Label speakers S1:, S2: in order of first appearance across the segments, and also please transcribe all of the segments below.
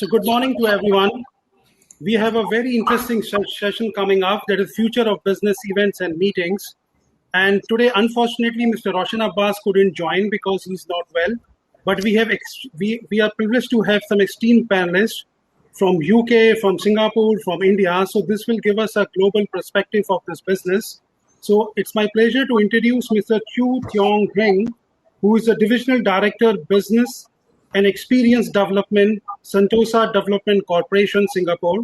S1: good morning to everyone. We have a very interesting session coming up, that is future of business events and meetings. And today, unfortunately, Mr. Roshan Abbas couldn't join because he's not well. But we have we are privileged to have some esteemed panelists from UK, from Singapore, from India. So this will give us a global perspective of this business. So it's my pleasure to introduce Mr. Chu Tiong Heng, who is the Divisional Director, Business and Experience Development, Sentosa Development Corporation, Singapore.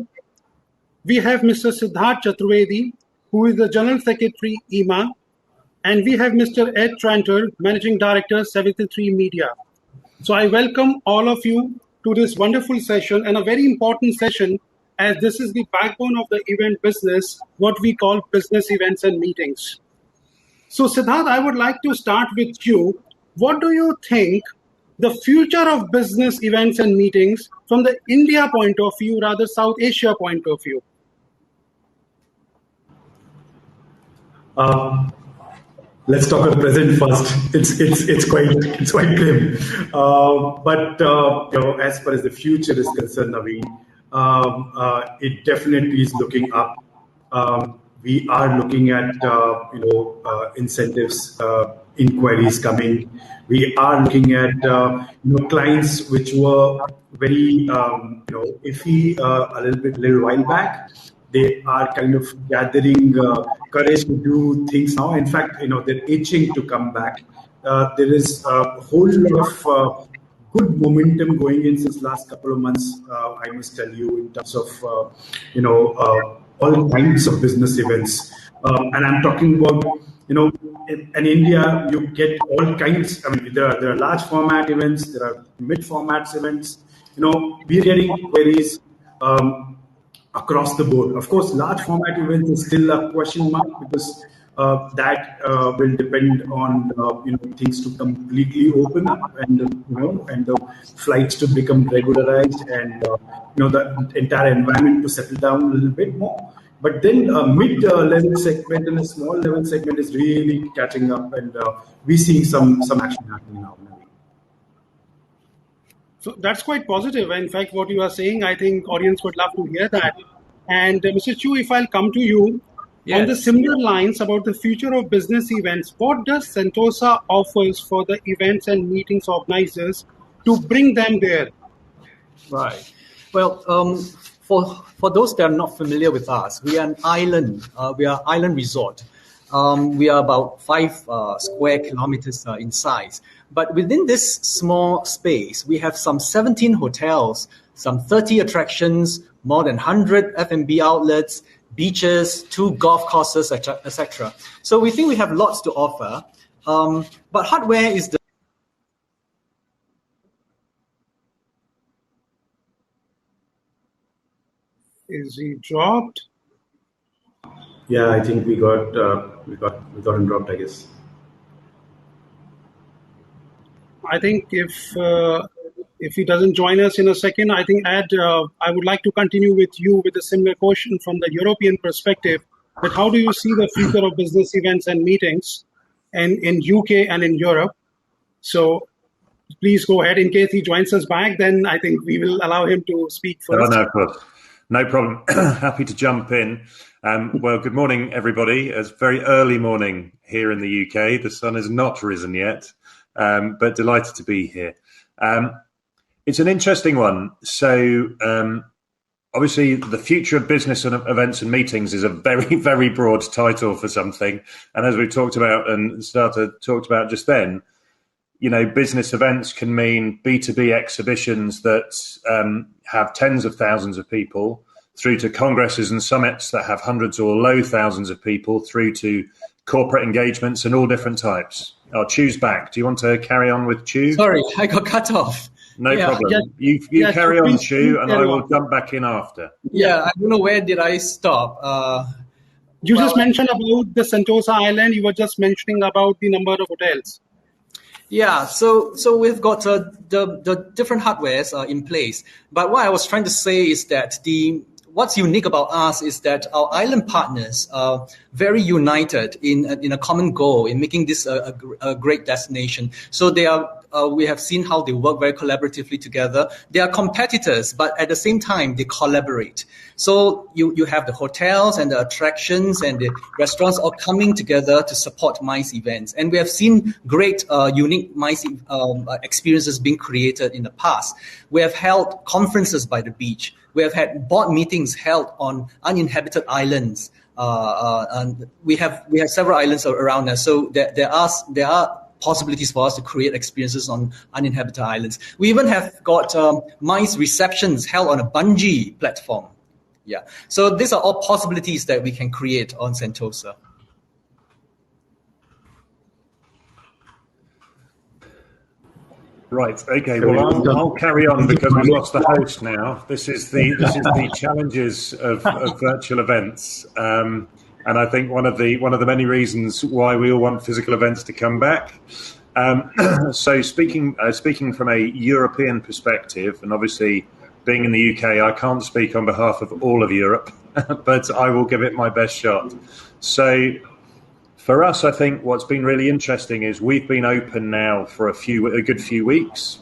S1: We have Mr. Siddharth Chaturvedi, who is the General Secretary, IMA. And we have Mr. Ed Tranter, Managing Director, 73 Media. So I welcome all of you to this wonderful session, and a very important session, as this is the backbone of the event business, what we call business events and meetings. So Siddharth, I would like to start with you. What do you think the future of business events and meetings from the India point of view, rather South Asia point of view?
S2: Let's talk about present first. It's quite grim. But as far as the future is concerned, Naveen, it definitely is looking up. We are looking at incentives, inquiries coming. We are looking at clients which were very iffy a little while back. They are kind of gathering courage to do things now. In fact, they're itching to come back. There is a whole lot of good momentum going in since last couple of months. I must tell you, in terms of all kinds of business events, and I'm talking about in India you get all kinds. I mean, there are large format events, there are mid formats events. We're getting queries across the board. Of course, large format events is still a question mark because that will depend on things to completely open up and the flights to become regularized and the entire environment to settle down a little bit more. But then a mid-level segment and a small level segment is really catching up, and we're seeing some action happening now.
S1: So that's quite positive. In fact, what you are saying, I think audience would love to hear that. And Mr. Chu, if I'll come to you, yes, on the similar lines about the future of business events, what does Sentosa offers for the events and meetings organizers to bring them there?
S3: Right. Well, for those that are not familiar with us, we are an island. We are island resort. We are about 5 square kilometers in size. But within this small space, we have some 17 hotels, some 30 attractions, more than 100 F&B outlets, beaches, 2 golf courses, etc. So we think we have lots to offer. But hardware is the...
S1: Is he dropped?
S2: Yeah, I think we got him dropped, I guess.
S1: I think if he doesn't join us in a second, I think Ed, I would like to continue with you with a similar question from the European perspective. But how do you see the future of business events and meetings in UK and in Europe? So please go ahead. In case he joins us back, then I think we will allow him to speak first.
S4: No, of course. No problem. Happy to jump in. Well, good morning, everybody. It's very early morning here in the UK. The sun has not risen yet, but delighted to be here. It's an interesting one. So obviously, the future of business and events and meetings is a very, very broad title for something. And as we've talked about and talked about just then, business events can mean B2B exhibitions that have tens of thousands of people, through to congresses and summits that have hundreds or low thousands of people, through to corporate engagements and all different types. Chu's back. Do you want to carry on with Chu?
S3: Sorry, I got cut off.
S4: No problem. You carry on, Chu, and I will jump back in after.
S3: Yeah, I don't know where did I stop.
S1: You just mentioned about the Sentosa Island. You were just mentioning about the number of hotels.
S3: Yeah, so we've got the different hardwares in place. But what I was trying to say is that what's unique about us is that our island partners are very united in a common goal in making this a great destination. So they are we have seen how they work very collaboratively together. They are competitors, but at the same time, they collaborate. So you have the hotels and the attractions and the restaurants all coming together to support M.I.C.E events. And we have seen great, unique M.I.C.E experiences being created in the past. We have held conferences by the beach. We have had board meetings held on uninhabited islands. And we have several islands around us. So there are possibilities for us to create experiences on uninhabited islands. We even have got M.I.C.E receptions held on a bungee platform. Yeah. So these are all possibilities that we can create on Sentosa.
S4: Right. Okay. Well, I'll carry on because we've lost the host now. This is the challenges of virtual events, and I think one of the many reasons why we all want physical events to come back. So speaking from a European perspective, and obviously being in the UK, I can't speak on behalf of all of Europe, but I will give it my best shot. So for us, I think what's been really interesting is we've been open now for a good few weeks,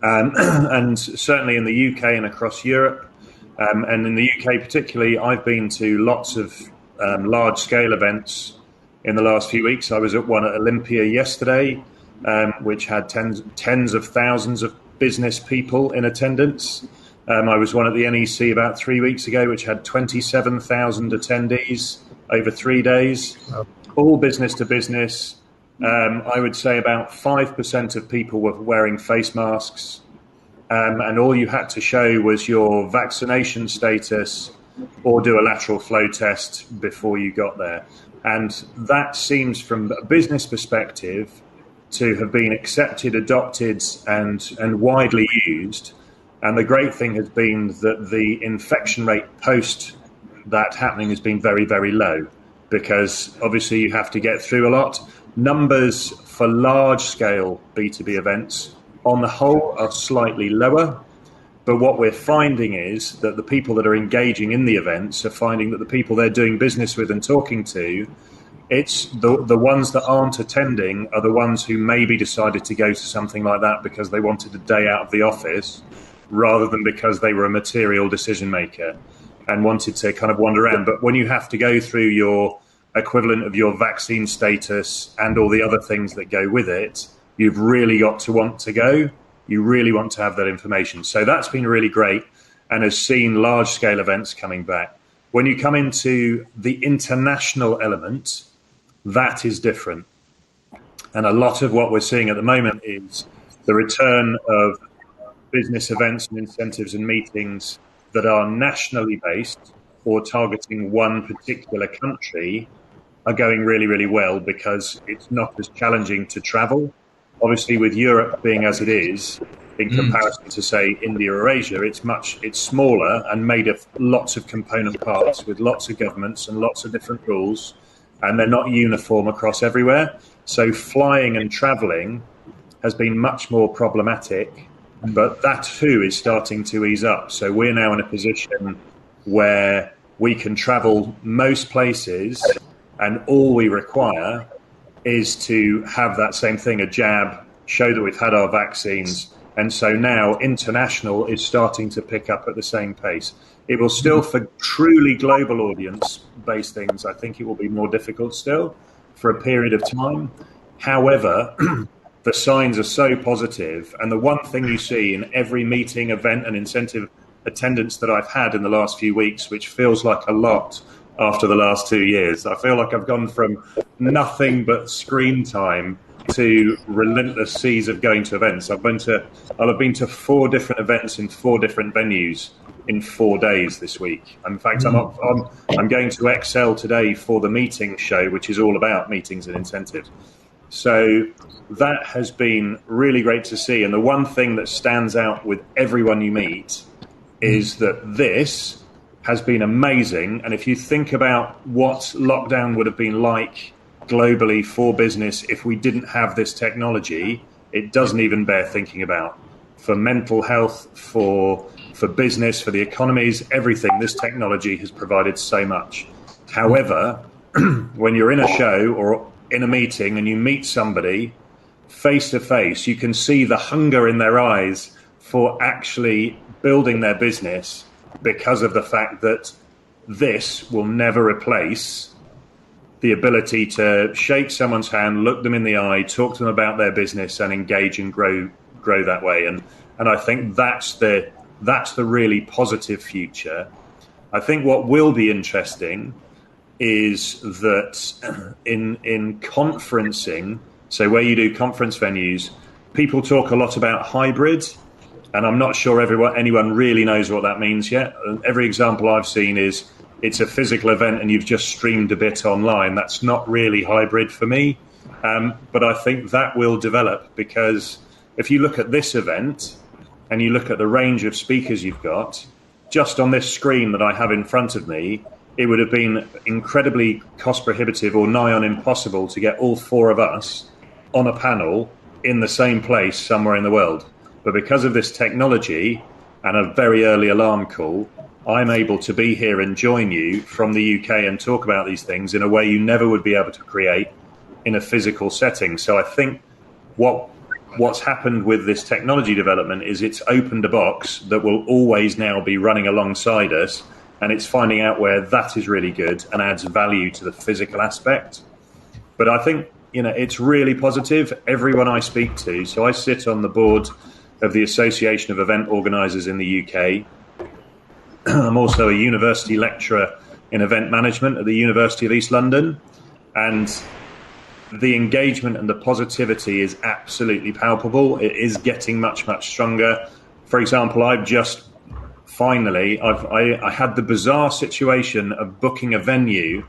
S4: and certainly in the UK and across Europe, and in the UK particularly, I've been to lots of large-scale events in the last few weeks. I was at one at Olympia yesterday, which had tens of thousands of business people in attendance. I was one at the NEC about 3 weeks ago, which had 27,000 attendees over 3 days, all business to business. I would say about 5% of people were wearing face masks, and all you had to show was your vaccination status or do a lateral flow test before you got there. And that seems, from a business perspective, to have been accepted, adopted, and widely used. And the great thing has been that the infection rate post that happening has been very, very low, because obviously you have to get through a lot. Numbers for large-scale B2B events on the whole are slightly lower, but what we're finding is that the people that are engaging in the events are finding that the people they're doing business with and talking to, it's the ones that aren't attending are the ones who maybe decided to go to something like that because they wanted a day out of the office rather than because they were a material decision maker and wanted to kind of wander around. But when you have to go through your equivalent of your vaccine status and all the other things that go with it, you've really got to want to go. You really want to have that information. So that's been really great and has seen large-scale events coming back. When you come into the international element, that is different. And a lot of what we're seeing at the moment is the return of business events and incentives and meetings that are nationally based or targeting one particular country are going really, really well because it's not as challenging to travel. Obviously, with Europe being as it is, in comparison to, say, India or Asia, it's smaller and made of lots of component parts with lots of governments and lots of different rules, and they're not uniform across everywhere. So flying and traveling has been much more problematic, but that too is starting to ease up. So we're now in a position where we can travel most places, and all we require is to have that same thing, a jab, show that we've had our vaccines. And so now international is starting to pick up at the same pace. It will still, for truly global audience-based things, I think it will be more difficult still for a period of time. However, the signs are so positive. And the one thing you see in every meeting, event and incentive attendance that I've had in the last few weeks, which feels like a lot after the last 2 years, I feel like I've gone from nothing but screen time to relentless seas of going to events. I'll have been to 4 different events in 4 different venues in 4 days this week. In fact, I'm going to Excel today for the meeting show, which is all about meetings and incentives. So that has been really great to see. And the one thing that stands out with everyone you meet is that this has been amazing. And if you think about what lockdown would have been like globally for business if we didn't have this technology, it doesn't even bear thinking about. For mental health, for business, for the economies, everything, this technology has provided so much. However, when you're in a show or in a meeting and you meet somebody face to face. You can see the hunger in their eyes for actually building their business, because of the fact that this will never replace the ability to shake someone's hand, look them in the eye, talk to them about their business, and engage and grow that way. And I think that's the really positive future. I think what will be interesting is that in conferencing, so where you do conference venues, people talk a lot about hybrid, and I'm not sure anyone really knows what that means yet. Every example I've seen is it's a physical event and you've just streamed a bit online. That's not really hybrid for me, but I think that will develop, because if you look at this event and you look at the range of speakers you've got, just on this screen that I have in front of me, it would have been incredibly cost prohibitive or nigh on impossible to get all four of us on a panel in the same place somewhere in the world. But because of this technology and a very early alarm call, I'm able to be here and join you from the UK and talk about these things in a way you never would be able to create in a physical setting. So I think what's happened with this technology development is it's opened a box that will always now be running alongside us, and it's finding out where that is really good and adds value to the physical aspect. But I think, it's really positive. Everyone I speak to, so I sit on the board of the Association of Event Organisers in the UK. I'm also a university lecturer in event management at the University of East London, and the engagement and the positivity is absolutely palpable. It is getting much, much stronger. For example, I had the bizarre situation of booking a venue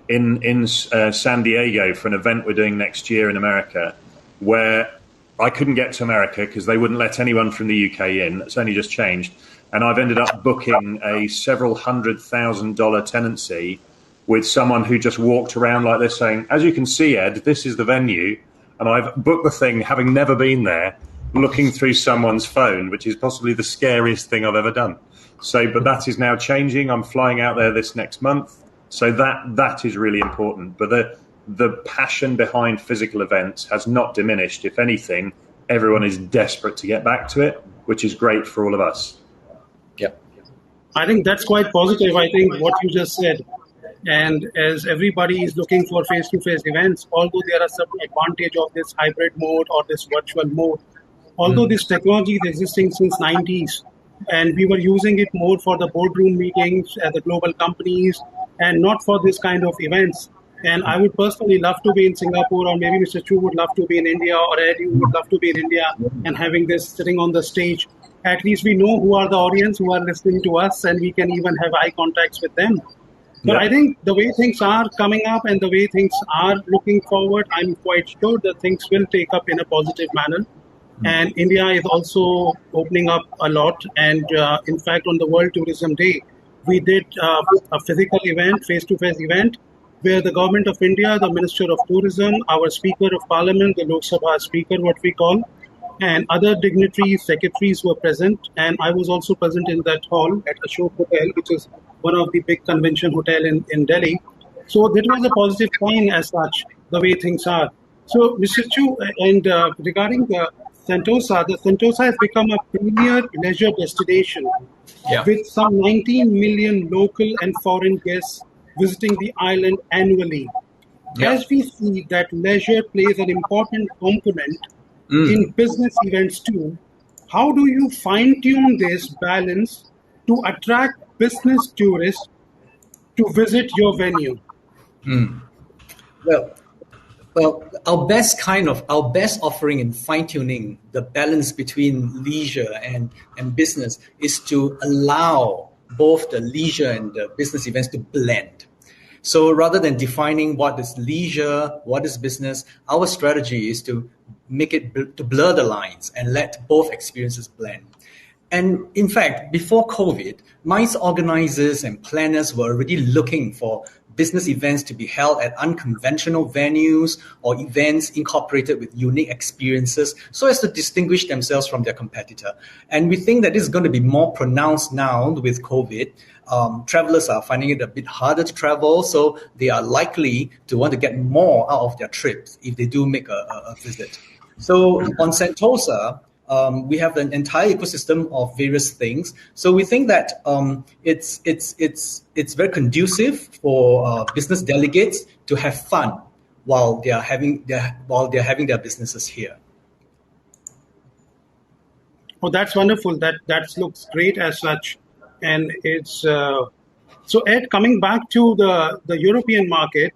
S4: in San Diego for an event we're doing next year in America, where I couldn't get to America because they wouldn't let anyone from the UK in. It's only just changed. And I've ended up booking a several $100,000 tenancy with someone who just walked around like this saying, as you can see, Ed, this is the venue. And I've booked the thing, having never been there, looking through someone's phone, which is possibly the scariest thing I've ever done. So, but that is now changing. I'm flying out there this next month. So that is really important. But the passion behind physical events has not diminished. If anything, everyone is desperate to get back to it, which is great for all of us.
S3: Yeah.
S1: I think that's quite positive. I think what you just said. And as everybody is looking for face-to-face events, although there are some advantage of this hybrid mode or this virtual mode, although this technology is existing since 90s, and we were using it more for the boardroom meetings at the global companies and not for this kind of events. And I would personally love to be in Singapore, or maybe Mr. Chu would love to be in India, or Ed, you would love to be in India, and having this sitting on the stage. At least we know who are the audience who are listening to us, and we can even have eye contacts with them. But I think the way things are coming up and the way things are looking forward, I'm quite sure that things will take up in a positive manner. And India is also opening up a lot. And in fact, on the World Tourism Day, we did a physical event, face-to-face event, where the government of India, the Minister of Tourism, our Speaker of Parliament, the Lok Sabha Speaker, what we call, and other dignitaries, secretaries were present. And I was also present in that hall at Ashok Hotel, which is one of the big convention hotel in Delhi. So that was a positive sign as such, the way things are. So Mr. Chu, and regarding the Sentosa has become a premier leisure destination with some 19 million local and foreign guests visiting the island annually. As we see that leisure plays an important component in business events too, how do you fine-tune this balance to attract business tourists to visit your venue?
S3: Well, our best offering in fine-tuning the balance between leisure and business is to allow both the leisure and the business events to blend. So rather than defining what is leisure, what is business, our strategy is to make it to blur the lines and let both experiences blend. And in fact, before COVID, MICE organizers and planners were already looking for business events to be held at unconventional venues or events incorporated with unique experiences so as to distinguish themselves from their competitor. And we think that this is going to be more pronounced now with COVID. Travelers are finding it a bit harder to travel, so they are likely to want to get more out of their trips if they do make a visit. So on Sentosa, we have an entire ecosystem of various things. So we think that it's very conducive for business delegates to have fun while they're having their businesses here.
S1: Oh, that's wonderful. That looks great as such, and it's so. Ed, coming back to the European market,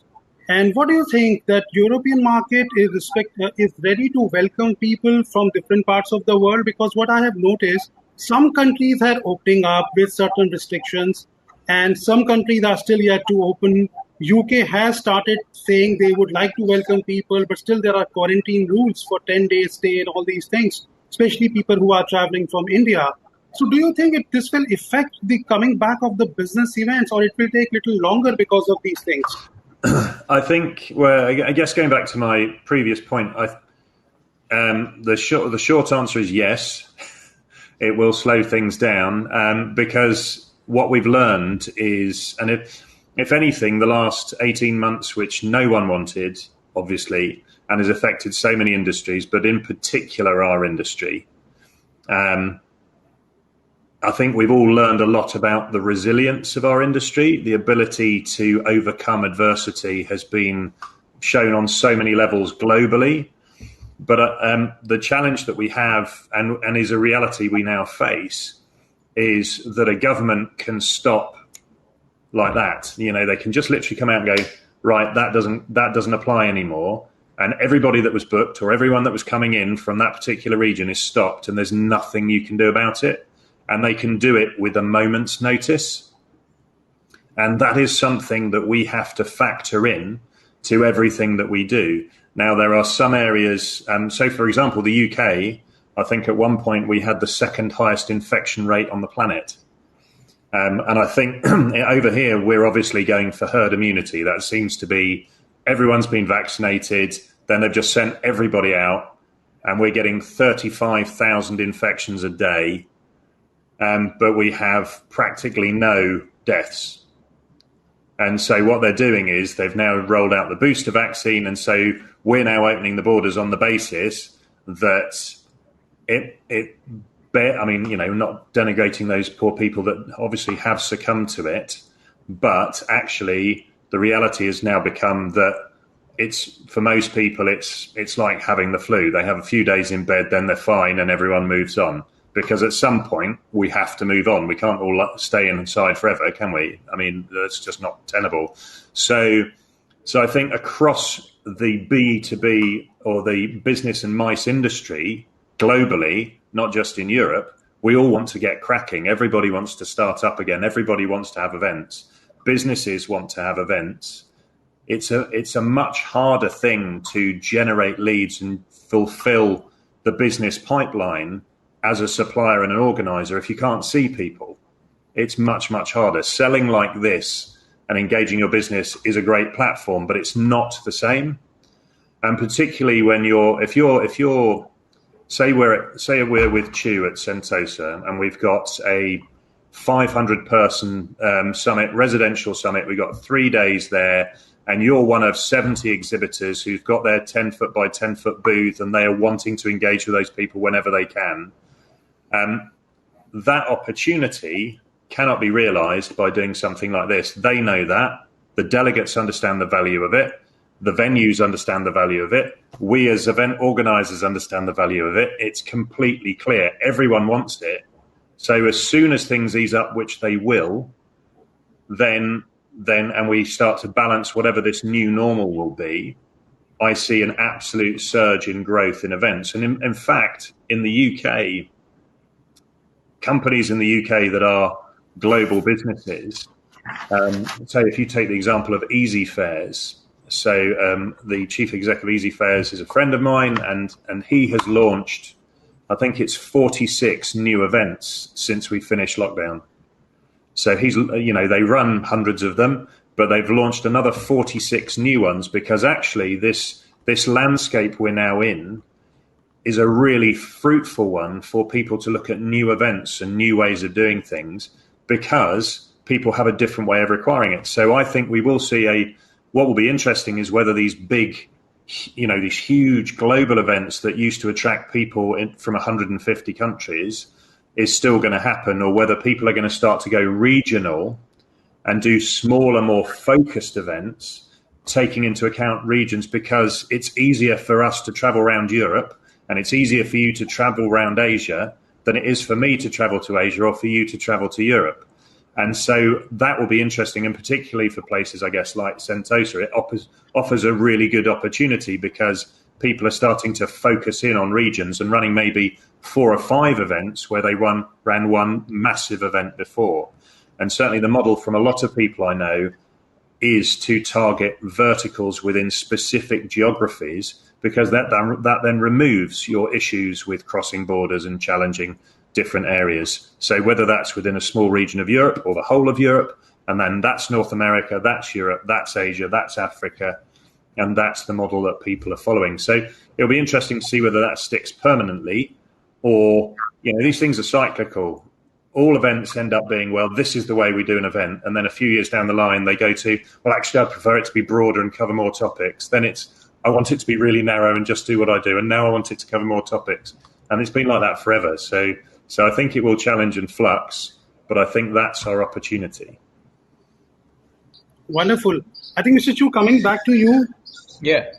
S1: and what do you think that European market is ready to welcome people from different parts of the world? Because what I have noticed, some countries are opening up with certain restrictions, and some countries are still yet to open. UK has started saying they would like to welcome people, but still there are quarantine rules for 10 days stay and all these things, especially people who are traveling from India. So do you think this will affect the coming back of the business events, or it will take a little longer because of these things?
S4: I think, well, I guess going back to my previous point, the short answer is yes. It will slow things down because what we've learned is, and if anything, the last 18 months, which no one wanted, obviously, and has affected so many industries, but in particular our industry, I think we've all learned a lot about the resilience of our industry. The ability to overcome adversity has been shown on so many levels globally. But the challenge that we have, and is a reality we now face, is that a government can stop like that. You know, they can just literally come out and go, right, that doesn't apply anymore. And everybody that was booked or everyone that was coming in from that particular region is stopped, and there's nothing you can do about it. And they can do it with a moment's notice. And that is something that we have to factor in to everything that we do. Now, there are some areas, so for example, the UK, I think at one point we had the second highest infection rate on the planet. And I think over here, we're obviously going for herd immunity. That seems to be everyone's been vaccinated, then they've just sent everybody out, and we're getting 35,000 infections a day. But we have practically no deaths. And so what they're doing is they've now rolled out the booster vaccine. And so we're now opening the borders on the basis that I mean, you know, not denigrating those poor people that obviously have succumbed to it. But actually, the reality has now become that for most people, it's like having the flu. They have a few days in bed, then they're fine, and everyone moves on. Because at some point, we have to move on. We can't all stay inside forever, can we? I mean, that's just not tenable. So I think across the B2B or the business and MICE industry globally, not just in Europe, we all want to get cracking. Everybody wants to start up again. Everybody wants to have events. Businesses want to have events. It's a much harder thing to generate leads and fulfill the business pipeline as a supplier and an organizer. If you can't see people, it's much, much harder. Selling like this and engaging your business is a great platform, but it's not the same. And particularly when if you're say we're with Chew at Sentosa and we've got a 500 person summit, residential summit, we've got 3 days there, and you're one of 70 exhibitors who've got their 10-foot by 10-foot booth, and they are wanting to engage with those people whenever they can. That opportunity cannot be realized by doing something like this. They know that. The delegates understand the value of it. The venues understand the value of it. We as event organizers understand the value of it. It's completely clear. Everyone wants it. So as soon as things ease up, which they will, then and we start to balance whatever this new normal will be, I see an absolute surge in growth in events. And in fact, in the UK, companies in the UK that are global businesses, so if you take the example of Easy Fares, so the chief executive of Easy Fares is a friend of mine, and he has launched, I think it's 46 new events since we finished lockdown. So they run hundreds of them, but they've launched another 46 new ones because actually this landscape we're now in is a really fruitful one for people to look at new events and new ways of doing things because people have a different way of requiring it. So I think we will see what will be interesting is whether these big these huge global events that used to attract people from 150 countries is still going to happen, or whether people are going to start to go regional and do smaller, more focused events, taking into account regions, because it's easier for us to travel around Europe and it's easier for you to travel around Asia than it is for me to travel to Asia or for you to travel to Europe. And so that will be interesting, and particularly for places, I guess, like Sentosa, it offers a really good opportunity because people are starting to focus in on regions and running maybe 4 or 5 events where they ran one massive event before. And certainly the model from a lot of people I know is to target verticals within specific geographies, because that then removes your issues with crossing borders and challenging different areas. So whether that's within a small region of Europe or the whole of Europe, and then that's North America, that's Europe, that's Asia, that's Africa, and that's the model that people are following. So it'll be interesting to see whether that sticks permanently, or these things are cyclical. All events end up being, well, this is the way we do an event, and then a few years down the line they go to, well, actually I prefer it to be broader and cover more topics. Then it's, I want it to be really narrow and just do what I do, and now I want it to cover more topics. And it's been like that forever. So I think it will challenge and flux, but I think that's our opportunity.
S1: Wonderful. I think, Mr. Chu, coming back to you,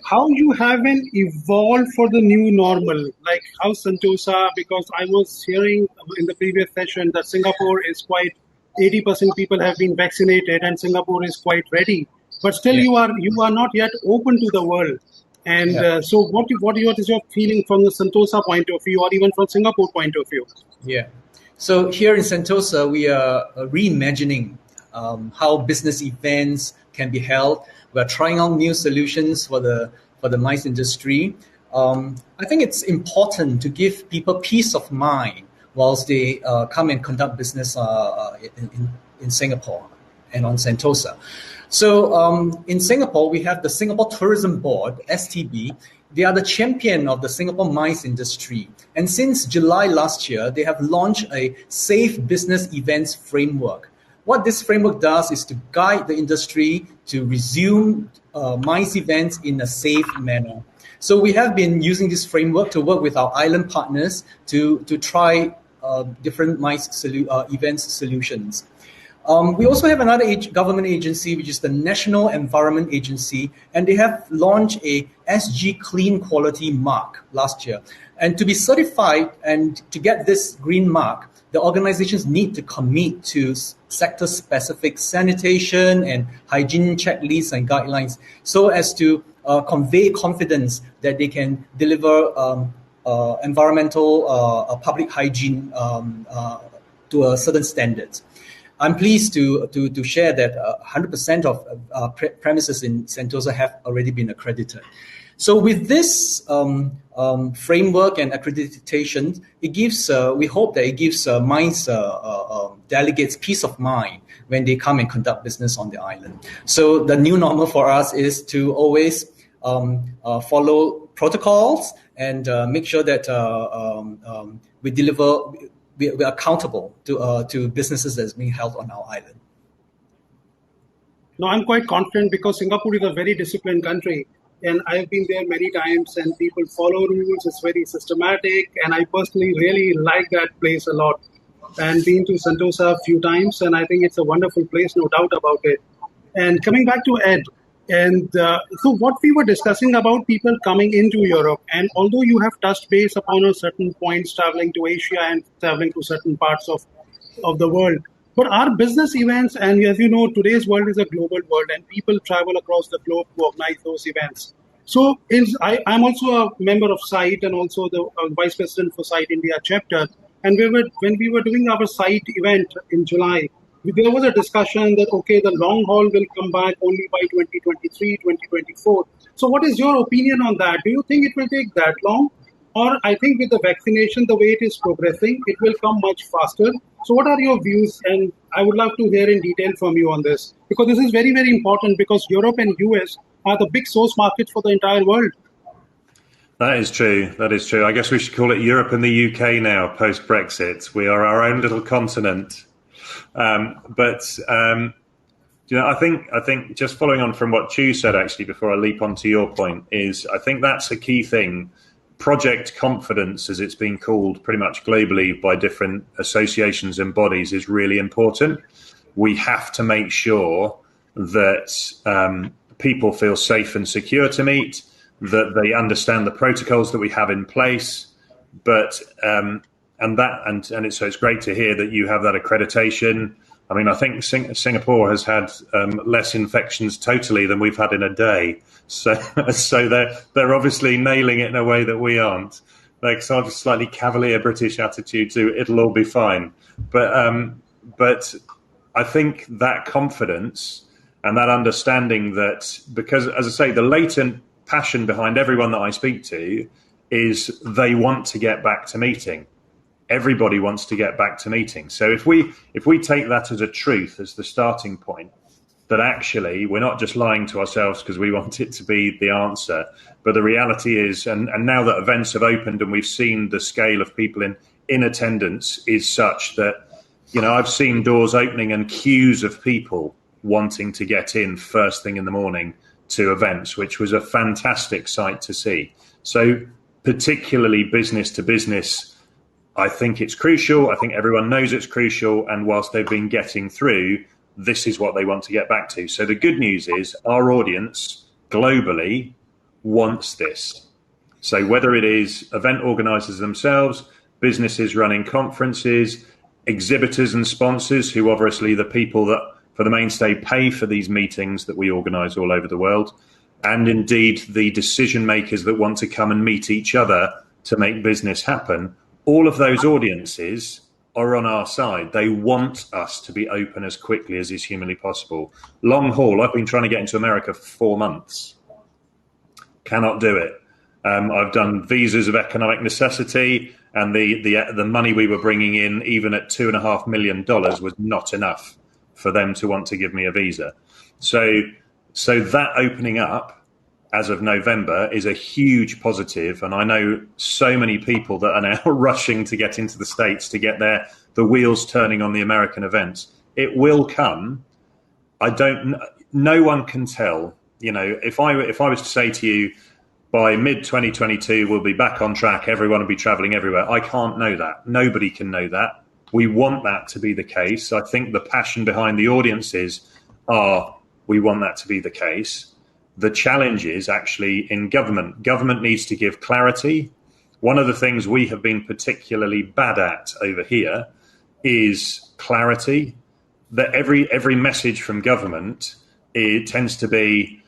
S1: how you haven't evolved for the new normal, like how Sentosa, because I was hearing in the previous session that Singapore is quite 80% people have been vaccinated and Singapore is quite ready, but still you are not yet open to the world. And so what is your feeling from the Sentosa point of view, or even from Singapore point of view?
S3: Yeah. So here in Sentosa, we are reimagining how business events can be held. We're trying out new solutions for the MICE industry. I think it's important to give people peace of mind whilst they come and conduct business in Singapore and on Sentosa. So in Singapore, we have the Singapore Tourism Board, STB. They are the champion of the Singapore MICE industry. And since July last year, they have launched a safe business events framework. What this framework does is to guide the industry to resume MICE events in a safe manner. So we have been using this framework to work with our island partners to try different MICE events solutions. We also have another government agency, which is the National Environment Agency, and they have launched a SG Clean Quality mark last year. And to be certified and to get this green mark, the organizations need to commit to sector-specific sanitation and hygiene checklists and guidelines so as to convey confidence that they can deliver environmental public hygiene to a certain standard. I'm pleased to share that 100% of premises in Sentosa have already been accredited. So with this framework and accreditation, it gives, we hope that it gives MICE delegates peace of mind when they come and conduct business on the island. So the new normal for us is to always follow protocols and make sure that we deliver. We are accountable to businesses that's being held on our island.
S1: No, I'm quite confident because Singapore is a very disciplined country, and I've been there many times, and people follow rules. It's very systematic, and I personally really like that place a lot. And been to Sentosa a few times, and I think it's a wonderful place, no doubt about it. And coming back to Ed, and so what we were discussing about people coming into Europe, and although you have touched base upon a certain points traveling to Asia and traveling to certain parts of the world, but our business events, and as you know, today's world is a global world and people travel across the globe to organize those events. So I'm also a member of SITE and also the Vice President for SITE India chapter. And when we were doing our SITE event in July, there was a discussion that, okay, the long haul will come back only by 2023, 2024. So what is your opinion on that? Do you think it will take that long? Or I think with the vaccination, the way it is progressing, it will come much faster. So what are your views? And I would love to hear in detail from you on this, because this is very, very important, because Europe and US are the big source markets for the entire world.
S4: That is true. That is true. I guess we should call it Europe and the UK now, post-Brexit. We are our own little continent. But You know, I think just following on from what Chu said, actually, before I leap onto your point, is I think that's a key thing. Project confidence, as it's been called pretty much globally by different associations and bodies, is really important. We have to make sure that people feel safe and secure to meet, that they understand the protocols that we have in place, but so it's great to hear that you have that accreditation. I mean, I think Singapore has had less infections totally than we've had in a day. So they're obviously nailing it in a way that we aren't. Like sort of slightly cavalier British attitude to it'll all be fine. But I think that confidence and that understanding that, because, as I say, the latent passion behind everyone that I speak to is they want to get back to meeting. Everybody wants to get back to meeting. So if we take that as a truth, as the starting point, that actually we're not just lying to ourselves because we want it to be the answer, but the reality is, and now that events have opened and we've seen the scale of people in attendance is such that, you know, I've seen doors opening and queues of people wanting to get in first thing in the morning to events, which was a fantastic sight to see. So particularly business to business, I think it's crucial. I think everyone knows it's crucial. And whilst they've been getting through, this is what they want to get back to. So the good news is our audience globally wants this. So whether it is event organizers themselves, businesses running conferences, exhibitors and sponsors, who obviously the people that for the mainstay pay for these meetings that we organize all over the world, and indeed the decision makers that want to come and meet each other to make business happen, all of those audiences are on our side. They want us to be open as quickly as is humanly possible. Long haul, I've been trying to get into America for 4 months. Cannot do it. I've done visas of economic necessity, and the money we were bringing in, even at $2.5 million, was not enough for them to want to give me a visa. So that opening up as of November is a huge positive, and I know so many people that are now rushing to get into the States to get the wheels turning on the American events. It will come. No one can tell. You know, if I was to say to you, by mid-2022 we'll be back on track, everyone will be traveling everywhere, I can't know that. Nobody can know that. We want that to be the case. I think the passion behind the audiences we want that to be the case. The challenge is actually in government. Government needs to give clarity. One of the things we have been particularly bad at over here is clarity. That every message from government, it tends to be,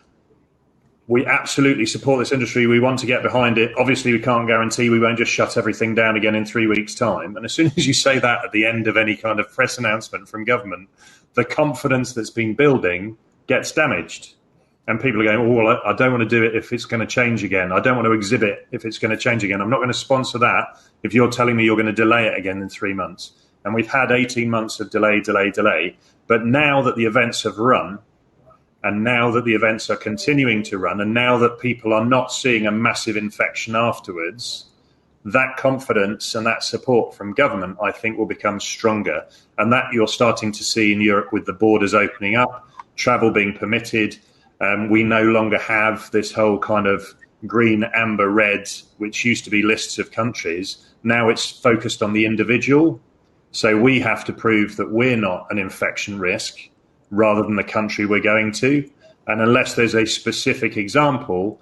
S4: we absolutely support this industry, we want to get behind it. Obviously, we can't guarantee we won't just shut everything down again in 3 weeks' time. And as soon as you say that at the end of any kind of press announcement from government, the confidence that's been building gets damaged. And people are going, oh, well, I don't want to do it if it's going to change again. I don't want to exhibit if it's going to change again. I'm not going to sponsor that if you're telling me you're going to delay it again in 3 months. And we've had 18 months of delay. But now that the events have run, and now that the events are continuing to run, and now that people are not seeing a massive infection afterwards, that confidence and that support from government, I think, will become stronger. And that you're starting to see in Europe with the borders opening up, travel being permitted. We no longer have this whole kind of green, amber, red, which used to be lists of countries. Now it's focused on the individual. So we have to prove that we're not an infection risk rather than the country we're going to. And unless there's a specific example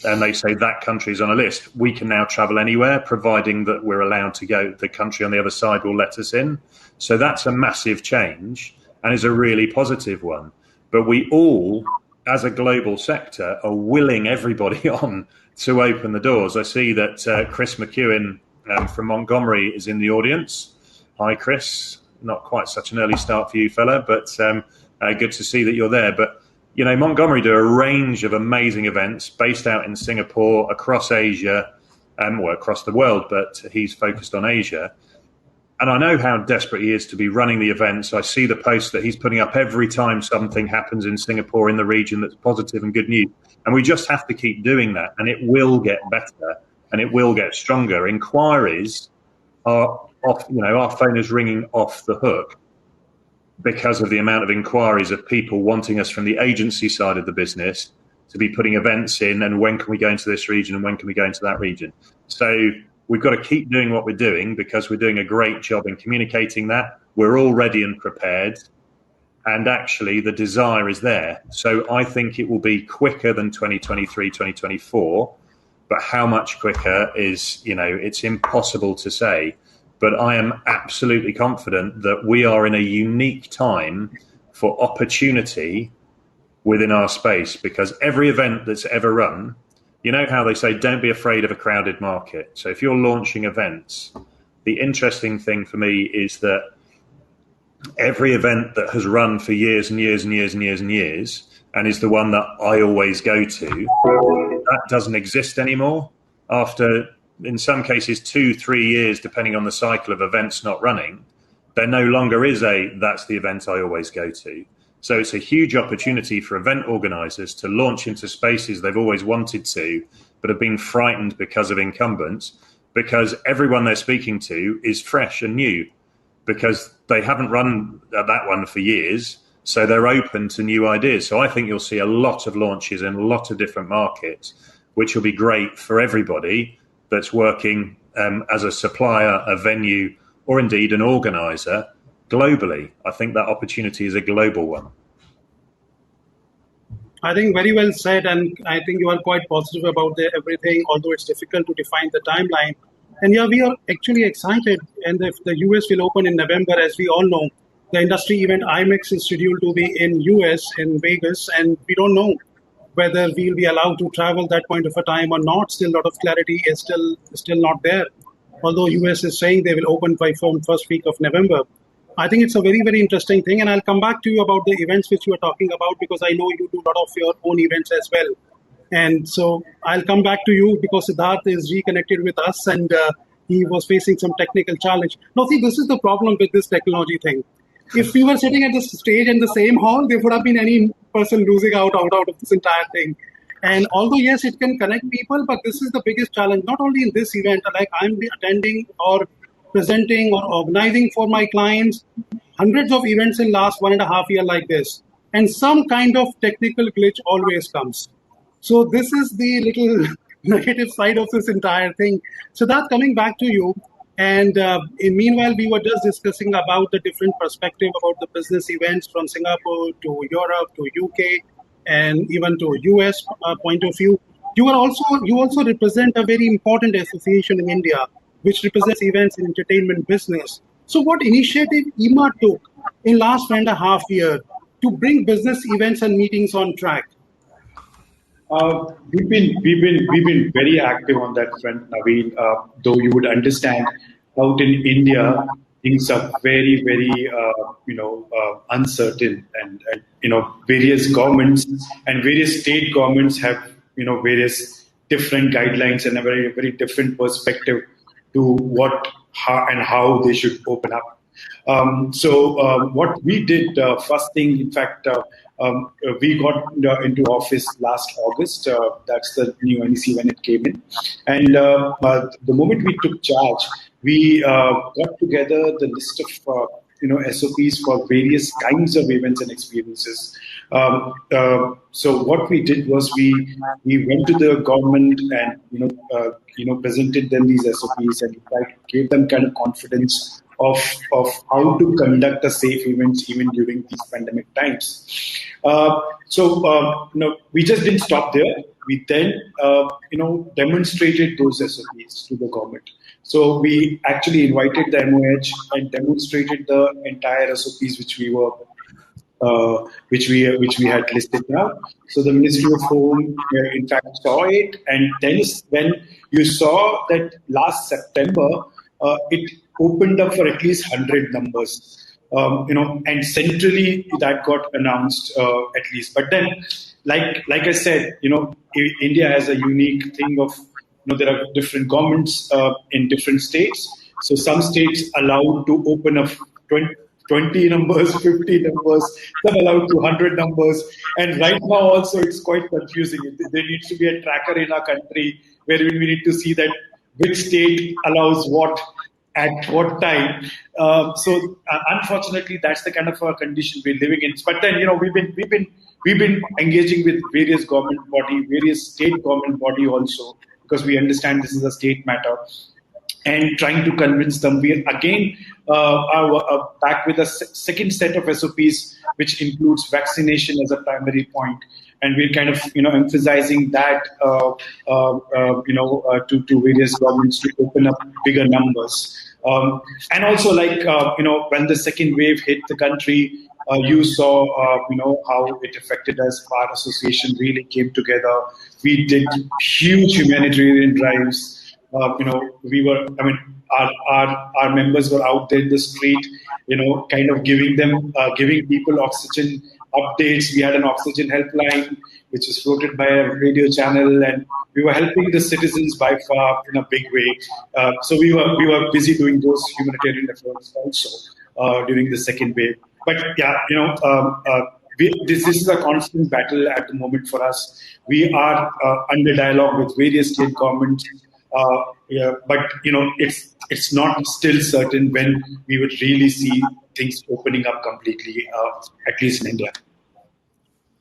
S4: and they say that country's on a list, we can now travel anywhere, providing that we're allowed to go. The country on the other side will let us in. So that's a massive change and is a really positive one. But we all, as a global sector, are willing everybody on to open the doors. I see that Chris McEwen from Montgomery is in the audience. Hi, Chris. Not quite such an early start for you, fella, but good to see that you're there. But, you know, Montgomery do a range of amazing events based out in Singapore, across Asia, well, across the world, but he's focused on Asia. And I know how desperate he is to be running the events. I see the posts that he's putting up every time something happens in Singapore, in the region, that's positive and good news. And we just have to keep doing that. And it will get better and it will get stronger. Inquiries are off, you know, our phone is ringing off the hook. because of the amount of inquiries of people wanting us from the agency side of the business to be putting events in, and when can we go into this region and when can we go into that region. So we've got to keep doing what we're doing because we're doing a great job in communicating that. We're all ready and prepared, and actually the desire is there. So I think it will be quicker than 2023, 2024, but how much quicker is, it's impossible to say. But I am absolutely confident that we are in a unique time for opportunity within our space, because every event that's ever run, you know how they say, don't be afraid of a crowded market. So if you're launching events, the interesting thing for me is that every event that has run for years and years and years and years and years, and is the one that I always go to, that doesn't exist anymore. After, in some cases, 2-3 years, depending on the cycle of events not running, there no longer is that's the event I always go to. So it's a huge opportunity for event organisers to launch into spaces they've always wanted to, but have been frightened because of incumbents, because everyone they're speaking to is fresh and new, because they haven't run that one for years, so they're open to new ideas. So I think you'll see a lot of launches in a lot of different markets, which will be great for everybody that's working as a supplier, a venue, or indeed an organiser globally. I think that opportunity is a global one.
S1: I think very well said, and I think you are quite positive about everything, although it's difficult to define the timeline. And yeah, we are actually excited, and if the US will open in November, as we all know, the industry event IMIX is scheduled to be in US, in Vegas, and we don't know whether we'll be allowed to travel that point of a time or not. Still, a lot of clarity is still not there. Although US is saying they will open from first week of November. I think it's a very, very interesting thing. And I'll come back to you about the events which you are talking about, because I know you do a lot of your own events as well. And so I'll come back to you because Siddharth is reconnected with us, and he was facing some technical challenge. Now, see, this is the problem with this technology thing. If we were sitting at the stage in the same hall, there would have been any person losing out of this entire thing. And although, yes, it can connect people, but this is the biggest challenge, not only in this event, like I'm attending or presenting or organizing for my clients, hundreds of events in last 1.5 years like this. And some kind of technical glitch always comes. So this is the little negative side of this entire thing. So that's coming back to you. And meanwhile, we were just discussing about the different perspective about the business events from Singapore to Europe to UK and even to US point of view. You also represent a very important association in India, which represents events in entertainment business. So what initiative IMA took in last 1.5 years to bring business events and meetings on track?
S2: We've been very active on that front, Naveen. Though you would understand, out in India, things are very, very uncertain, and various governments and various state governments have various different guidelines and a very, very different perspective to how they should open up. So what we did, first thing, in fact, we got into office last August. That's the new NEC when it came in. And the moment we took charge, we got together the list of SOPs for various kinds of events and experiences. So what we did was we went to the government and presented them these SOPs and gave them kind of confidence of how to conduct a safe event even during these pandemic times. So we just didn't stop there. We then demonstrated those SOPs to the government. So we actually invited the MOH and demonstrated the entire SOPs which we had listed now. So the Ministry of Home, in fact, saw it, and then when you saw that last September, it opened up for at least 100 numbers, and centrally that got announced at least. But then, like I said, India has a unique thing of, there are different governments in different states. So some states allowed to open up 20 numbers, 50 numbers, some allowed to 100 numbers. And right now also it's quite confusing. There needs to be a tracker in our country where we need to see that which state allows what at what time. Unfortunately, that's the kind of condition we're living in. But then, we've been engaging with various government body, various state government body also, because we understand this is a state matter, and trying to convince them. We again are back with a second set of SOPs, which includes vaccination as a primary point, and we're kind of emphasizing that to various governments to open up bigger numbers. And also, when the second wave hit the country, you saw, how it affected us. Our association really came together. We did huge humanitarian drives. We were, our members were out there in the street, kind of giving people oxygen updates. We had an oxygen helpline, which was floated by a radio channel, and we were helping the citizens by far in a big way. So we were busy doing those humanitarian efforts also during the second wave. But yeah, this is a constant battle at the moment for us. We are under dialogue with various state governments. But it's not still certain when we would really see things opening up completely, at least in India.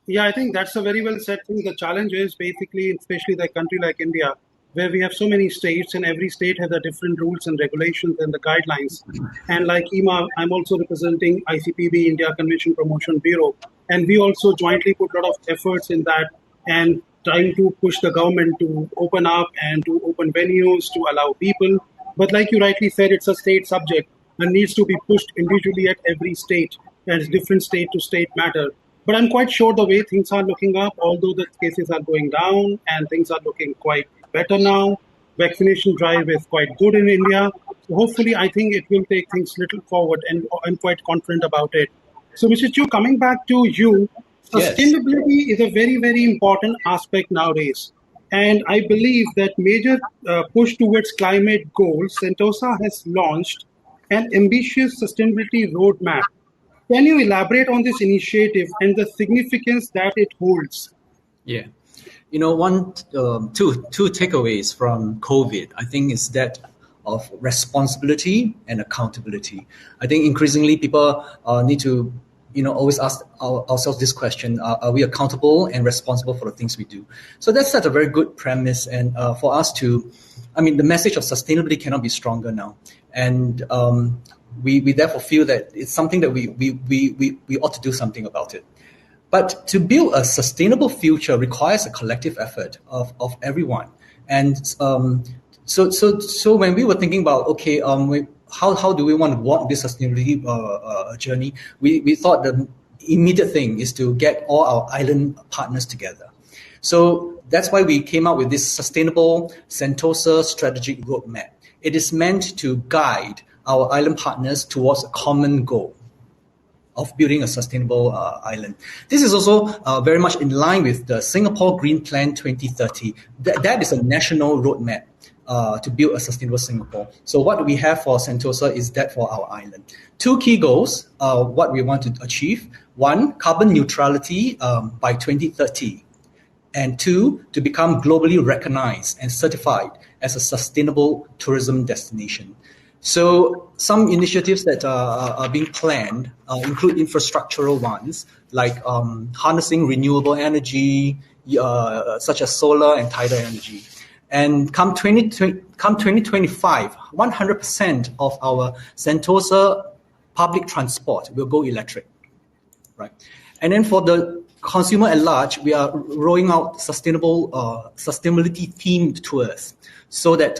S1: Yeah, I think that's a very well said thing. The challenge is basically, especially the country like India, where we have so many states and every state has a different rules and regulations and the guidelines. And like Ima, I'm also representing ICPB, India Convention Promotion Bureau. And we also jointly put a lot of efforts in that and trying to push the government to open up and to open venues to allow people. But like you rightly said, it's a state subject and needs to be pushed individually at every state, and it's different state to state matter. But I'm quite sure the way things are looking up, although the cases are going down and things are looking quite better now, vaccination drive is quite good in India. So hopefully, I think it will take things little forward, and I'm quite confident about it. So, Mr. Chu, coming back to you,
S3: Yes.
S1: sustainability is a very, very important aspect nowadays. And I believe that major push towards climate goals, Sentosa has launched an ambitious sustainability roadmap. Can you elaborate on this initiative and the significance that it holds?
S3: Yeah. Two takeaways from COVID, I think, is that of responsibility and accountability. I think increasingly people need to, always ask ourselves this question: Are we accountable and responsible for the things we do? So that's a very good premise, and for us to, the message of sustainability cannot be stronger now, and we therefore feel that it's something that we ought to do something about it. But to build a sustainable future requires a collective effort of everyone. And so when we were thinking about, okay, how do we want to walk this sustainability journey, we thought the immediate thing is to get all our island partners together. So that's why we came out with this Sustainable Sentosa Strategic Roadmap. It is meant to guide our island partners towards a common goal of building a sustainable island. This is also very much in line with the Singapore Green Plan 2030. That is a national roadmap to build a sustainable Singapore. So what we have for Sentosa is that for our island. Two key goals, what we want to achieve. One, carbon neutrality by 2030. And two, to become globally recognized and certified as a sustainable tourism destination. So some initiatives that are being planned include infrastructural ones, like harnessing renewable energy, such as solar and tidal energy. And come 2025, 100% of our Sentosa public transport will go electric, right? And then for the consumer at large, we are rolling out sustainability-themed tours, so that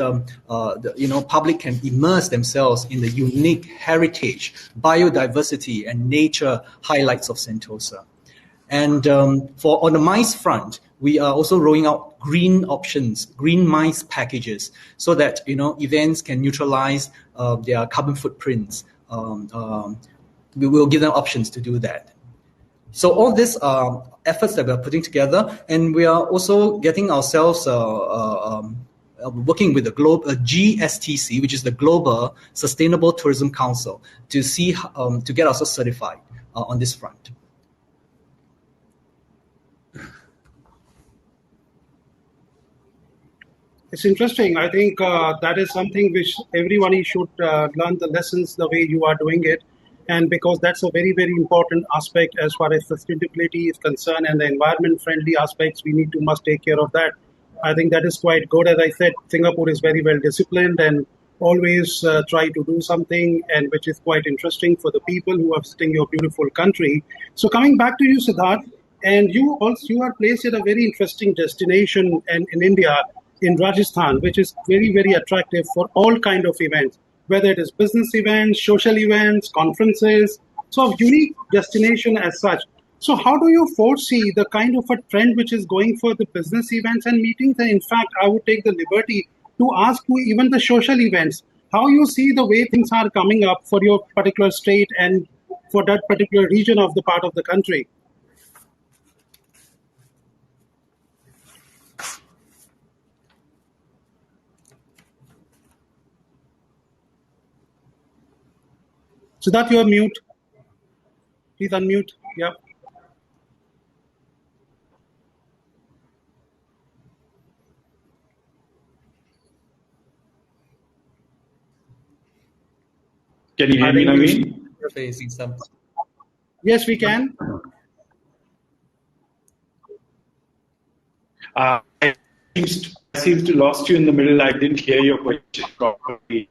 S3: public can immerse themselves in the unique heritage, biodiversity, and nature highlights of Sentosa. And for on the MICE front, we are also rolling out green options, green MICE packages, so that events can neutralize their carbon footprints. We will give them options to do that. So all these efforts that we are putting together, and we are also getting ourselves working with the global GSTC, which is the Global Sustainable Tourism Council, to see to get ourselves certified on this front.
S1: It's interesting. I think that is something which everybody should learn the lessons the way you are doing it. And because that's a very, very important aspect as far as sustainability is concerned and the environment friendly aspects, we need to must take care of that. I think that is quite good. As I said, Singapore is very well disciplined and always try to do something, and which is quite interesting for the people who are visiting your beautiful country. So coming back to you, Siddharth, and you are placed at a very interesting destination in India, in Rajasthan, which is very, very attractive for all kind of events, whether it is business events, social events, conferences. So a unique destination as such. So how do you foresee the kind of a trend which is going for the business events and meetings? And in fact, I would take the liberty to ask you even the social events, how you see the way things are coming up for your particular state and for that particular region of the part of the country. So that you're mute. Please unmute. Yeah.
S2: Can you
S1: I
S2: hear me,
S1: think
S2: Naveen?
S3: Facing some.
S1: yes, we can.
S2: I seems to lost you in the middle. I didn't hear your question properly.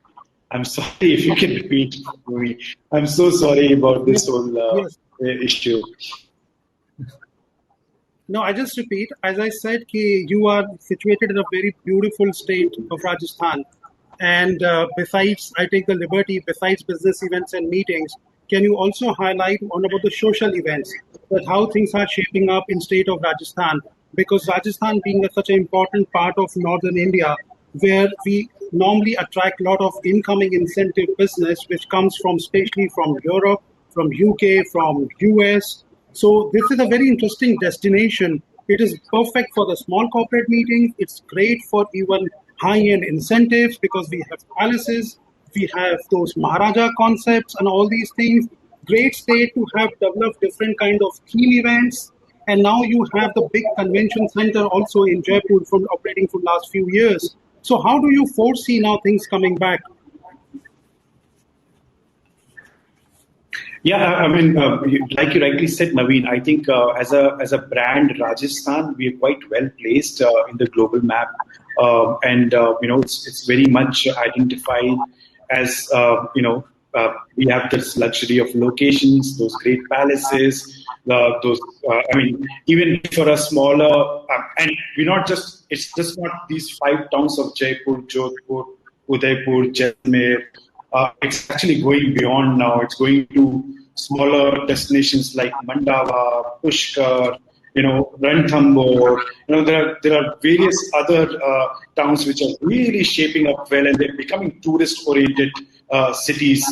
S2: I'm sorry if you can repeat for me. I'm so sorry about
S1: Yes.
S2: this whole
S1: Yes.
S2: issue.
S1: No, I just repeat, as I said, ki you are situated in a very beautiful state of Rajasthan. And besides, I take the liberty, besides business events and meetings, can you also highlight on about the social events, that how things are shaping up in state of Rajasthan? Because Rajasthan being such an important part of northern India, where we normally attract a lot of incoming incentive business, which comes from, especially from Europe, from UK, from US. So this is a very interesting destination. It is perfect for the small corporate meetings. It's great for even high-end incentives because we have palaces, we have those Maharaja concepts and all these things. Great state to have developed different kind of theme events. And now you have the big convention center also in Jaipur from operating for last few years. So how do you foresee now things coming back?
S2: Yeah, I mean, like you rightly said, Naveen, I think as a brand, Rajasthan, we are quite well placed in the global map, and it's very much identified as we have this luxury of locations, those great palaces, those. I mean, even for a smaller, and we're not just. It's just not these five towns of Jaipur, Jodhpur, Udaipur, Jaisalmer. It's actually going beyond now. It's going to smaller destinations like Mandava, Pushkar, Ranthambore. There are various other towns which are really shaping up well, and they're becoming tourist-oriented cities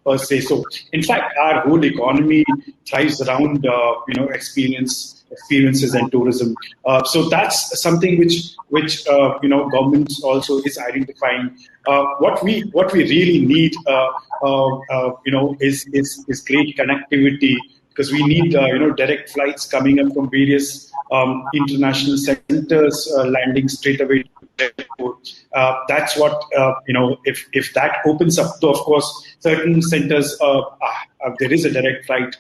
S2: per se. So, in fact, our whole economy thrives around experiences and tourism. So that's something which governments also is identifying. What we really need, is great connectivity, because we need direct flights coming up from various international centers, landing straight away to airport. That's what if that opens up, though, of course, certain centers there is a direct flight,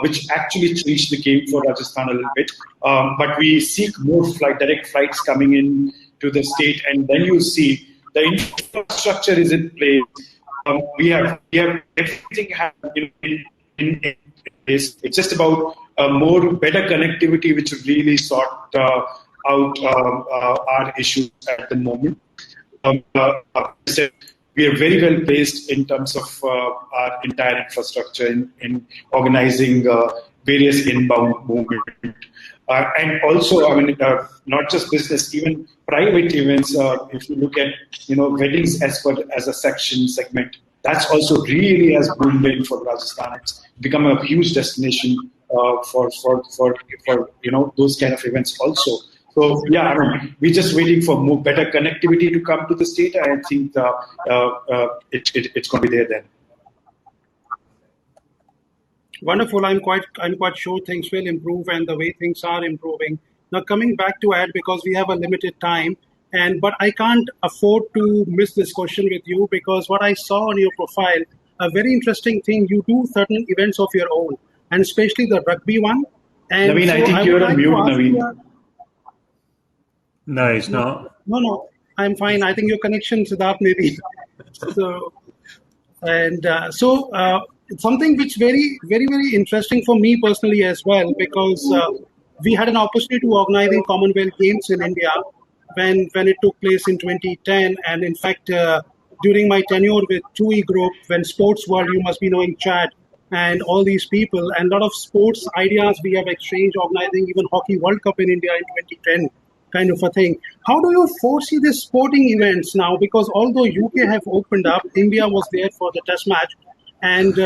S2: which actually changed the game for Rajasthan a little bit. But we seek more direct flights coming in to the state, and then you see the infrastructure is in place. We have everything in place. It's just about more better connectivity, which would really sort out our issues at the moment. We are very well placed in terms of our entire infrastructure in organizing various inbound movement. And also, I mean, not just business, even private events. If you look at, weddings as a segment, that's also really has boomed in for Rajasthan. It's become a huge destination for those kind of events also. So yeah, I mean, we're just waiting for more better connectivity to come to the state. I think it's going to be there then.
S1: Wonderful. I'm quite sure things will improve and the way things are improving. Now coming back to Ed, because we have a limited time, But I can't afford to miss this question with you because what I saw on your profile, a very interesting thing, you do certain events of your own, and especially the rugby one. And
S2: Naveen, I
S1: so
S2: think
S1: I would
S2: you're on
S1: like to
S2: mute,
S1: ask you.
S2: Naveen.
S4: No, it's
S1: No,
S4: not.
S1: no, I'm fine. I think your connection, Siddharth, maybe. So, it's something which very interesting for me personally as well because we had an opportunity to organizing Commonwealth Games in India when it took place in 2010, and in fact during my tenure with TUI Group, when Sports World, you must be knowing Chad and all these people, and a lot of sports ideas we have exchanged, organizing even Hockey World Cup in India in 2010 kind of a thing. How do you foresee these sporting events now? Because although UK have opened up, India was there for the test match, and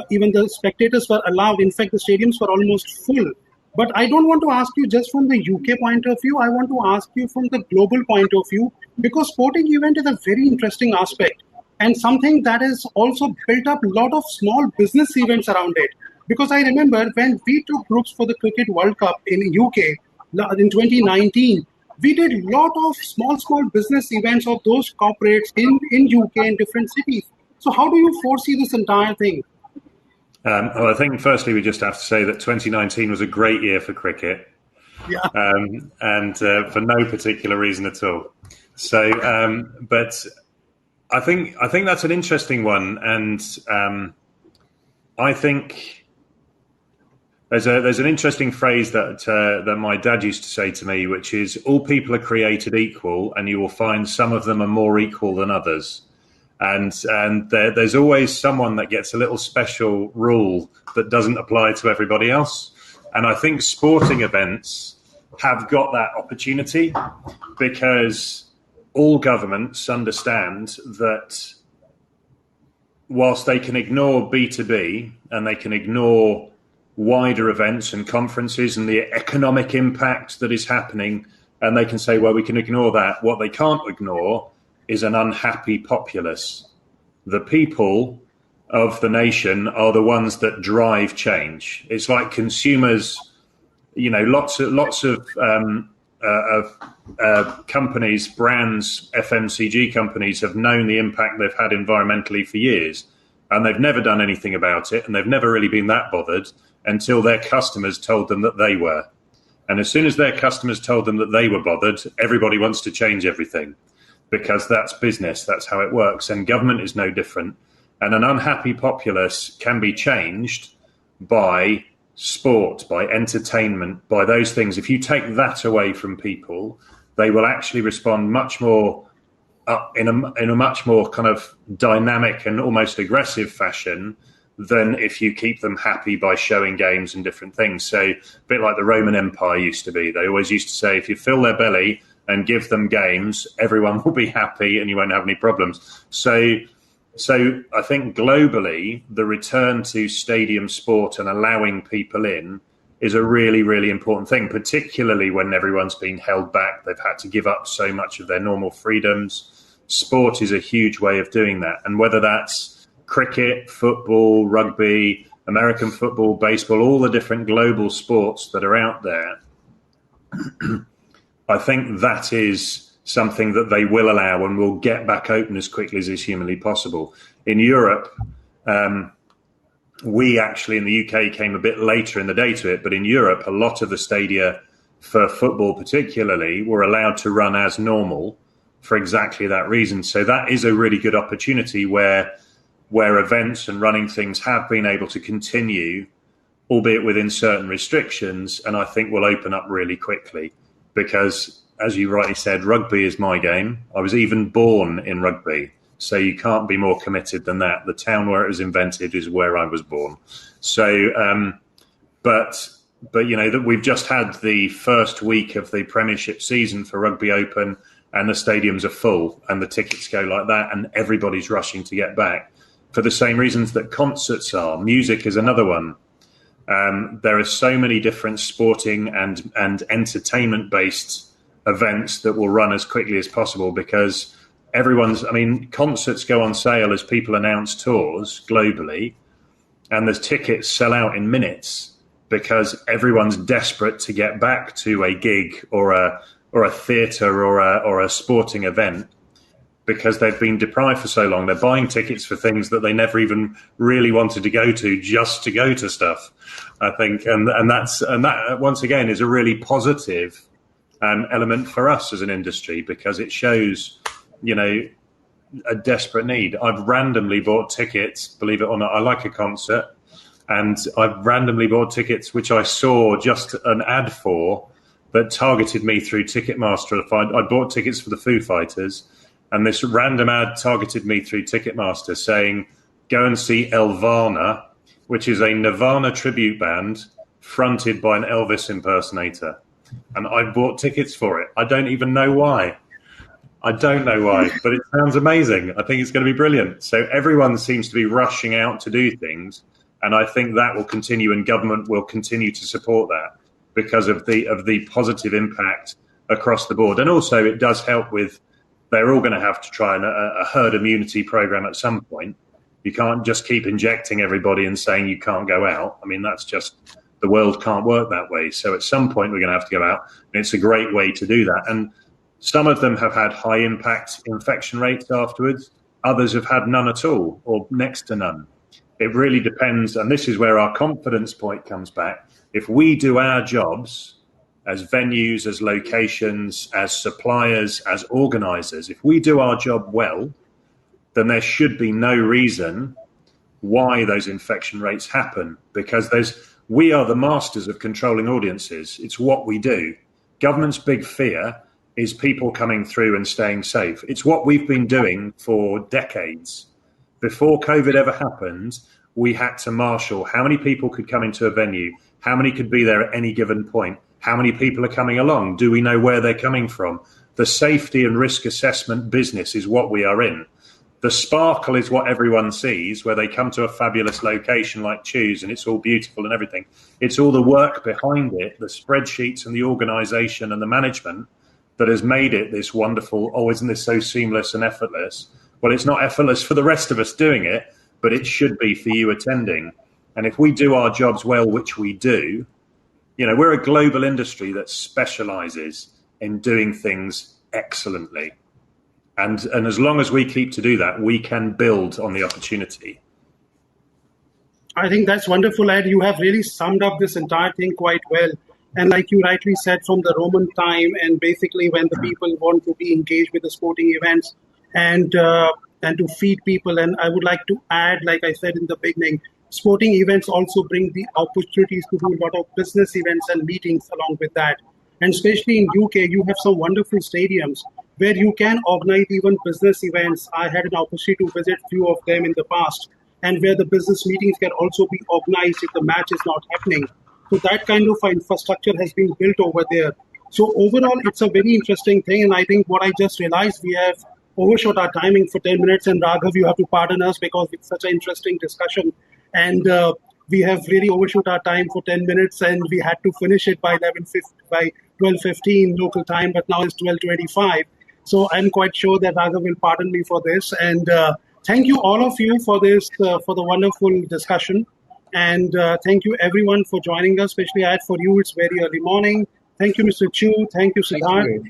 S1: even the spectators were allowed. In fact, the stadiums were almost full. But I don't want to ask you just from the UK point of view. I want to ask you from the global point of view because sporting event is a very interesting aspect and something that is also built up a lot of small business events around it. Because I remember when we took groups for the Cricket World Cup in UK in 2019, we did a lot of small business events of those corporates in UK in different cities. So how do you foresee this entire thing?
S4: Well, I think firstly we just have to say that 2019 was a great year for cricket,
S1: Yeah.
S4: and for no particular reason at all. So, but I think that's an interesting one, and I think there's an interesting phrase that my dad used to say to me, which is, "All people are created equal, and you will find some of them are more equal than others." And there's always someone that gets a little special rule that doesn't apply to everybody else. And I think sporting events have got that opportunity because all governments understand that whilst they can ignore B2B and they can ignore wider events and conferences and the economic impact that is happening, and they can say, well, we can ignore that. What they can't ignore is an unhappy populace. The people of the nation are the ones that drive change. It's like consumers, lots of companies, brands, FMCG companies have known the impact they've had environmentally for years, and they've never done anything about it, and they've never really been that bothered until their customers told them that they were. And as soon as their customers told them that they were bothered, everybody wants to change everything. Because that's business, that's how it works, and government is no different. And an unhappy populace can be changed by sport, by entertainment, by those things. If you take that away from people, they will actually respond much more in a much more kind of dynamic and almost aggressive fashion than if you keep them happy by showing games and different things. So a bit like the Roman Empire used to be. They always used to say, if you fill their belly and give them games, everyone will be happy and you won't have any problems. So I think globally, the return to stadium sport and allowing people in is a really, really important thing, particularly when everyone's been held back. They've had to give up so much of their normal freedoms. Sport is a huge way of doing that. And whether that's cricket, football, rugby, American football, baseball, all the different global sports that are out there, I think that is something that they will allow and will get back open as quickly as is humanly possible. In Europe, we actually in the UK came a bit later in the day to it, but in Europe, a lot of the stadia for football particularly were allowed to run as normal for exactly that reason. So that is a really good opportunity where events and running things have been able to continue, albeit within certain restrictions, and I think will open up really quickly. Because, as you rightly said, rugby is my game. I was even born in rugby, so you can't be more committed than that. The town where it was invented is where I was born. So, but that we've just had the first week of the Premiership season for Rugby Open, and the stadiums are full, and the tickets go like that, and everybody's rushing to get back for the same reasons that concerts are. Music is another one. There are so many different sporting and entertainment-based events that will run as quickly as possible because concerts go on sale as people announce tours globally, and the tickets sell out in minutes because everyone's desperate to get back to a gig or a theatre or a sporting event because they've been deprived for so long. They're buying tickets for things that they never even really wanted to go to, just to go to stuff, I think. And that once again is a really positive element for us as an industry, because it shows, a desperate need. I've randomly bought tickets, believe it or not. I like a concert, and I've randomly bought tickets which I saw just an ad for that targeted me through Ticketmaster. I bought tickets for the Foo Fighters, and this random ad targeted me through Ticketmaster saying, go and see Elvana, which is a Nirvana tribute band fronted by an Elvis impersonator. And I bought tickets for it. I don't even know why. But it sounds amazing. I think it's going to be brilliant. So everyone seems to be rushing out to do things. And I think that will continue, and government will continue to support that because of the positive impact across the board. And also it does help with, they're all going to have to try a herd immunity program at some point. You can't just keep injecting everybody and saying you can't go out. I mean, that's just, the world can't work that way. So at some point we're going to have to go out, and it's a great way to do that. And some of them have had high impact infection rates afterwards. Others have had none at all, or next to none. It really depends. And this is where our confidence point comes back. If we do our jobs as venues, as locations, as suppliers, as organisers, if we do our job well, then there should be no reason why those infection rates happen, because we are the masters of controlling audiences. It's what we do. Government's big fear is people coming through and staying safe. It's what we've been doing for decades. Before COVID ever happened, we had to marshal how many people could come into a venue, how many could be there at any given point, how many people are coming along, do we know where they're coming from? The safety and risk assessment business is what we are in. The sparkle is what everyone sees, where they come to a fabulous location like Choose and it's all beautiful and everything. It's all the work behind it, the spreadsheets and the organisation and the management that has made it this wonderful, oh, isn't this so seamless and effortless? Well, it's not effortless for the rest of us doing it, but it should be for you attending. And if we do our jobs well, which we do, we're a global industry that specialises in doing things excellently. And as long as we keep to do that, we can build on the opportunity.
S1: I think that's wonderful, Ed. You have really summed up this entire thing quite well. And like you rightly said, from the Roman time, and basically when the people want to be engaged with the sporting events and to feed people. And I would like to add, like I said in the beginning, sporting events also bring the opportunities to do a lot of business events and meetings along with that. And especially in UK, you have some wonderful stadiums where you can organize even business events. I had an opportunity to visit a few of them in the past, and where the business meetings can also be organized if the match is not happening. So that kind of infrastructure has been built over there. So overall, it's a very interesting thing. And I think what I just realized, we have overshot our timing for 10 minutes. And Raghav, you have to pardon us because it's such an interesting discussion. And we have really overshot our time for 10 minutes, and we had to finish it by 12:15 local time, but now it's 12:25. So I'm quite sure that Raghav will pardon me for this. And thank you all of you for this, for the wonderful discussion. And thank you everyone for joining us, especially for you, it's very early morning. Thank you, Mr. Chu. Thank you, Siddharth.